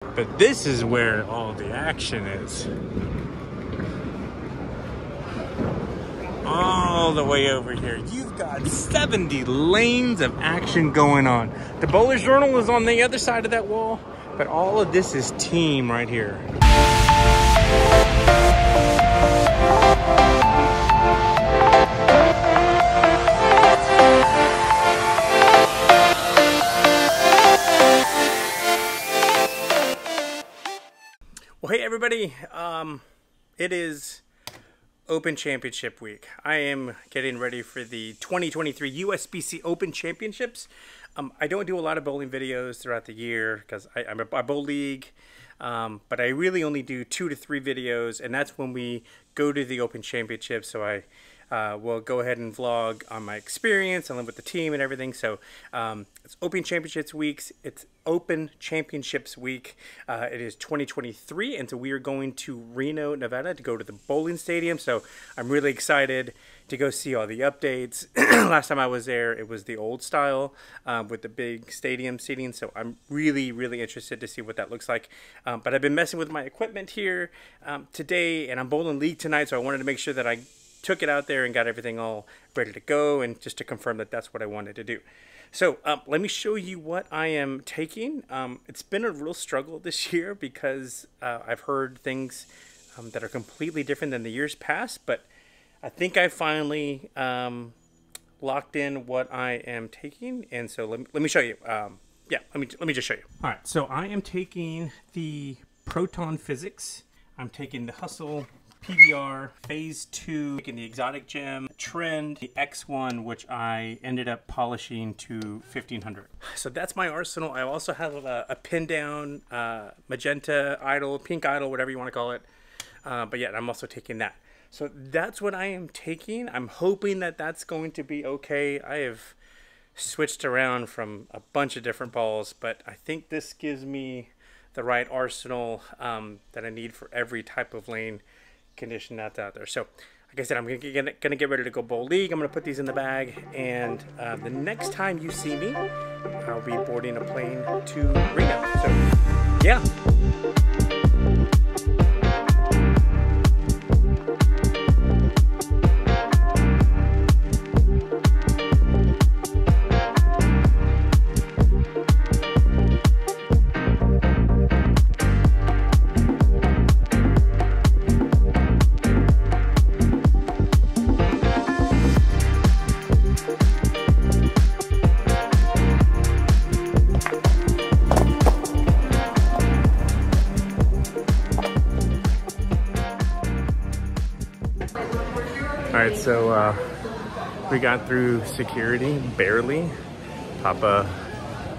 But this is where all the action is. All the way over here. You've got 70 lanes of action going on. The Bowler's Journal is on the other side of that wall, but all of this is team right here. Well, hey everybody, it is Open Championship Week. I am getting ready for the 2023 USBC Open Championships. I don't do a lot of bowling videos throughout the year because I bowl league, but I really only do 2 to 3 videos, and that's when we go to the Open Championships. So I will go ahead and vlog on my experience. I live with the team and everything. So it's Open Championships weeks. It's Open Championships week. It is 2023, and so we are going to Reno, Nevada to go to the bowling stadium. So I'm really excited to go see all the updates. Last time I was there, it was the old style with the big stadium seating. So I'm really, really interested to see what that looks like. But I've been messing with my equipment here today, and I'm bowling league tonight. So I wanted to make sure that I took it out there and got everything all ready to go, and just to confirm that that's what I wanted to do. So let me show you what I am taking. It's been a real struggle this year because I've heard things that are completely different than the years past, but I think I finally locked in what I am taking, and so let me show you. Yeah, let me just show you. All right, so I am taking the Proton Physics. I'm taking the Hustle PBR Phase 2, taking the Exotic Gem Trend, the X1, which I ended up polishing to 1500. So that's my arsenal. I also have a pin down magenta idol, pink idol, whatever you want to call it. But yeah, I'm also taking that. So that's what I am taking. I'm hoping that that's going to be okay. I have switched around from a bunch of different balls, but I think this gives me the right arsenal that I need for every type of lane condition that's out there. So like I said, I'm gonna get ready to go bowl league. I'm gonna put these in the bag, and the next time you see me, I'll be boarding a plane to Reno. So yeah. Alright, so we got through security, barely. Papa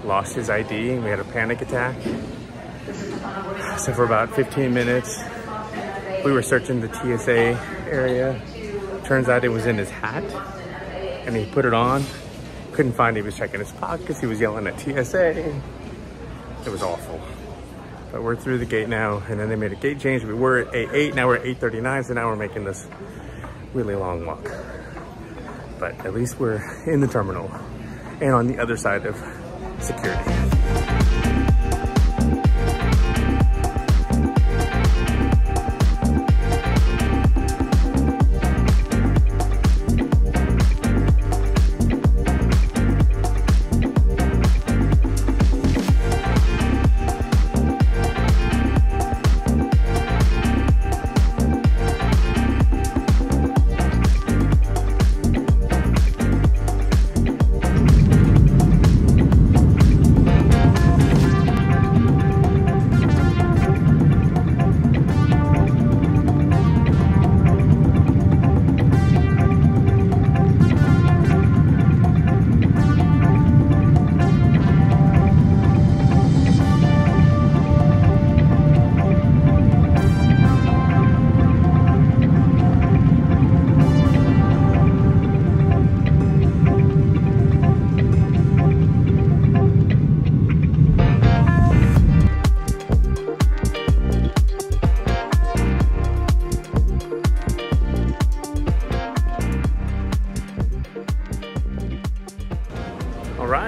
lost his ID and we had a panic attack. So for about 15 minutes, we were searching the TSA area. Turns out it was in his hat, and he put it on. Couldn't find it. He was checking his pockets. He was yelling at TSA. It was awful. But we're through the gate now, and then they made a gate change. We were at A8, now we're at 8:39, so now we're making this really long walk. But at least we're in the terminal and on the other side of security.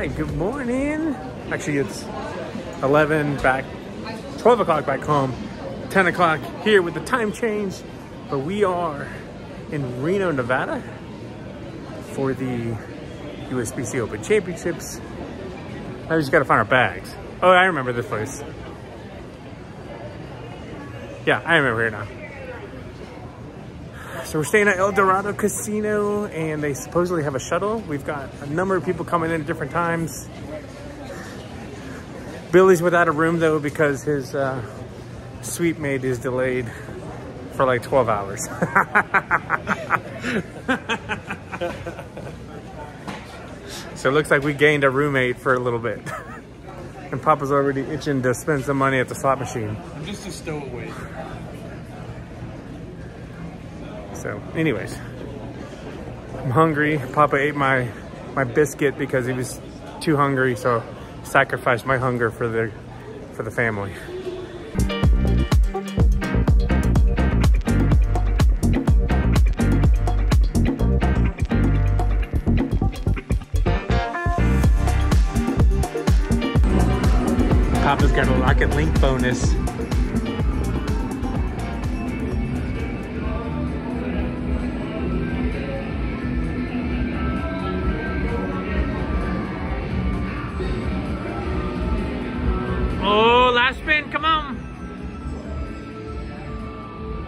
right, good morning. Actually, it's 11, back 12 o'clock back home, 10 o'clock here with the time change. But we are in Reno, Nevada for the USBC Open Championships. Now we just gotta find our bags. Oh, I remember this place. Yeah, I remember here now. So we're staying at El Dorado Casino, and they supposedly have a shuttle. We've got a number of people coming in at different times. Billy's without a room though because his suite mate is delayed for like 12 hours. So it looks like we gained a roommate for a little bit. And Papa's already itching to spend some money at the slot machine. I'm just a stowaway. So anyways, I'm hungry. Papa ate my biscuit because he was too hungry, so sacrificed my hunger for the family. Papa's got a Lock and Link bonus. Oh, last spin, come on.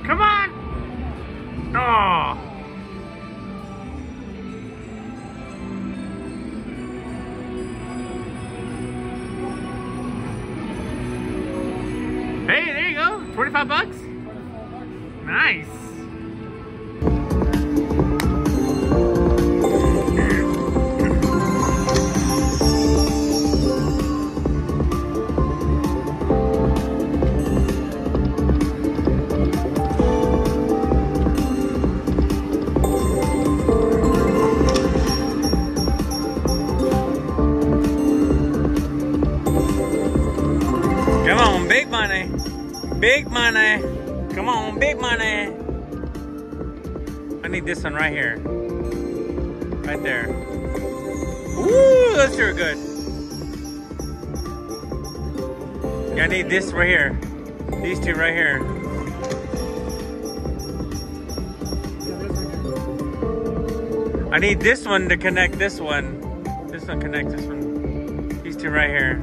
Come on. Oh. Hey, there you go. 25 bucks. Nice. Come on, big money. Big money. Come on, big money. I need this one right here. Right there. Ooh, those two are good. Yeah, I need this right here. These two right here. I need this one to connect this one. This one connects this one. These two right here.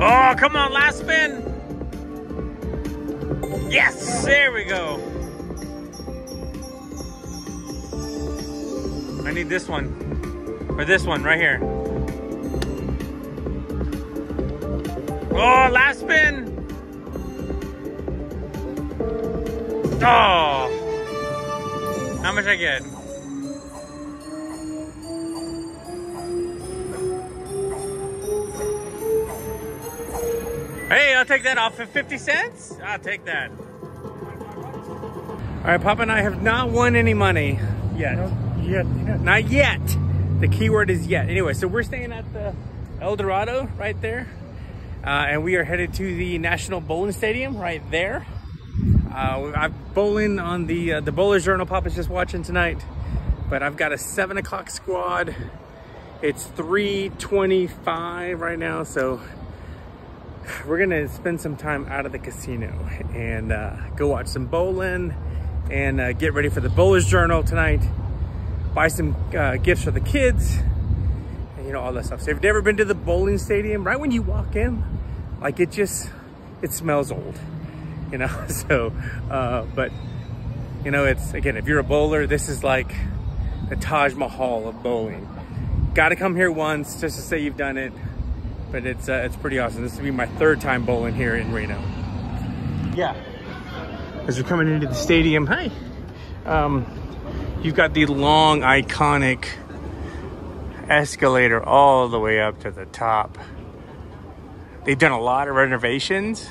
Oh, come on, last spin. Yes, there we go. I need this one, or this one right here. Oh, last spin. Oh, how much I get? Hey, I'll take that off for 50 cents. I'll take that. All right, Papa and I have not won any money yet. Not yet. The keyword is yet. Anyway, so we're staying at the El Dorado right there. And we are headed to the National Bowling Stadium right there. I'm bowling on the Bowler's Journal Papa's just watching tonight. But I've got a 7 o'clock squad. It's 3:25 right now, so we're gonna spend some time out of the casino and go watch some bowling and get ready for the Bowler's Journal tonight. Buy some gifts for the kids and, you know, all that stuff. So if you've never been to the bowling stadium, right when you walk in, like it smells old, you know? So, but you know, it's, again, if you're a bowler, this is like the Taj Mahal of bowling. Got to come here once just to say you've done it. But it's pretty awesome. This will be my 3rd time bowling here in Reno. Yeah. As we're coming into the stadium, hi. You've got the long, iconic escalator all the way up to the top. They've done a lot of renovations.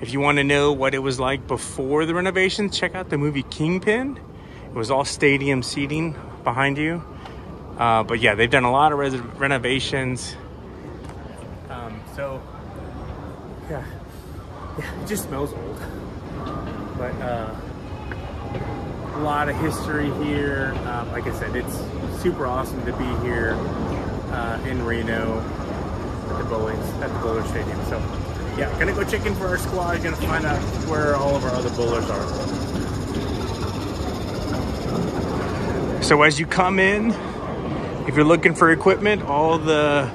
If you want to know what it was like before the renovations, check out the movie Kingpin. It was all stadium seating behind you. But yeah, they've done a lot of renovations. So, yeah, it just smells old. But a lot of history here. Like I said, it's super awesome to be here in Reno. bowlings at the bowler stadium. So yeah, gonna go check in for our squad, gonna find out where all of our other bowlers are. So as you come in, if you're looking for equipment, all the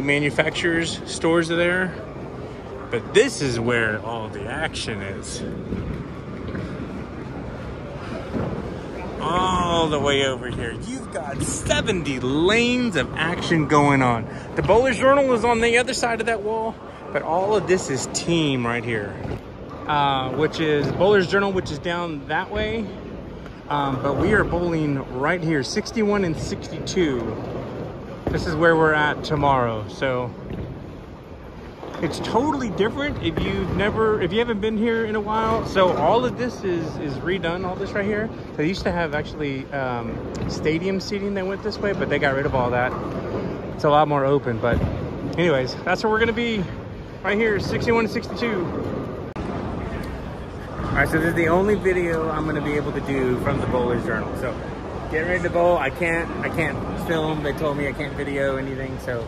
manufacturers' stores are there. But this is where all the action is. All the way over here. You've got 70 lanes of action going on. The Bowler's Journal is on the other side of that wall, but all of this is team right here. Which is Bowler's Journal, which is down that way. But we are bowling right here, 61 and 62. This is where we're at tomorrow. So it's totally different if you haven't been here in a while. So all of this is redone, all this right here. They used to have actually stadium seating that went this way, but they got rid of all that. It's a lot more open. But anyways, that's where we're gonna be, right here, 61 and 62. All right, so this is the only video I'm gonna be able to do from the Bowler's Journal. So getting ready to bowl, I can't film. They told me I can't video anything, so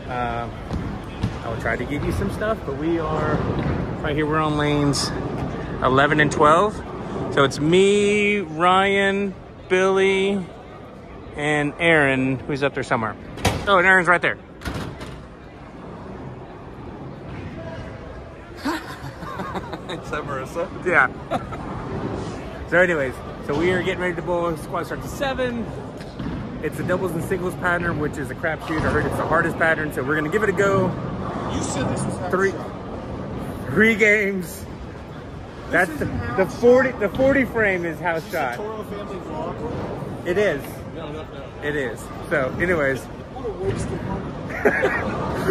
I will try to give you some stuff. But we are right here. We're on lanes 11 and 12. So it's me, Ryan, Billy, and Aaron, who's up there somewhere. Oh, and Aaron's right there. Marissa. Yeah. So anyways, so we are getting ready to bowl. Squad starts at 7. It's a doubles and singles pattern, which is a crapshoot. I heard it's the hardest pattern, so we're gonna give it a go. You said this was three games. That's the 40 frame is house shot. Toro family vlog. It is. No. It is. So anyways. What a waste of money.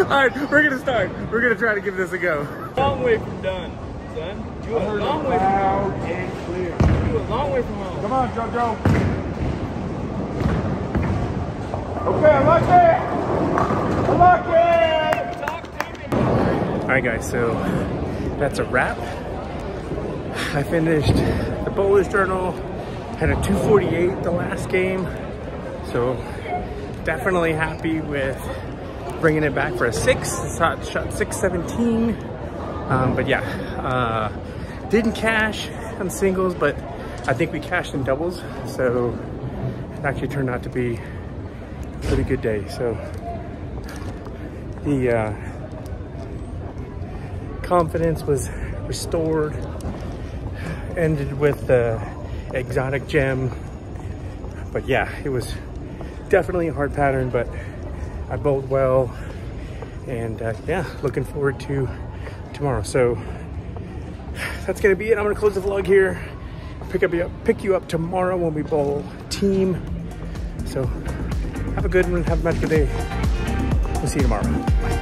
All right, we're gonna start. We're gonna try to give this a go. Long way from done, son. You a long way from home. And clear. You a long way from home. Come on, JoJo. Okay, I like it. All right, guys. So that's a wrap. I finished the Bowler's Journal. Had a 248 the last game. So definitely happy with bringing it back for a 6. Shot 617. But yeah, didn't cash on singles, but I think we cashed in doubles. So it actually turned out to be a pretty good day. So the confidence was restored. Ended with the exotic gem. But yeah, it was definitely a hard pattern, but I bowled well. And yeah, looking forward to tomorrow. So that's gonna be it. I'm gonna close the vlog here. Pick you up tomorrow when we bowl team. So have a good one. Have a magical day. We'll see you tomorrow. Bye.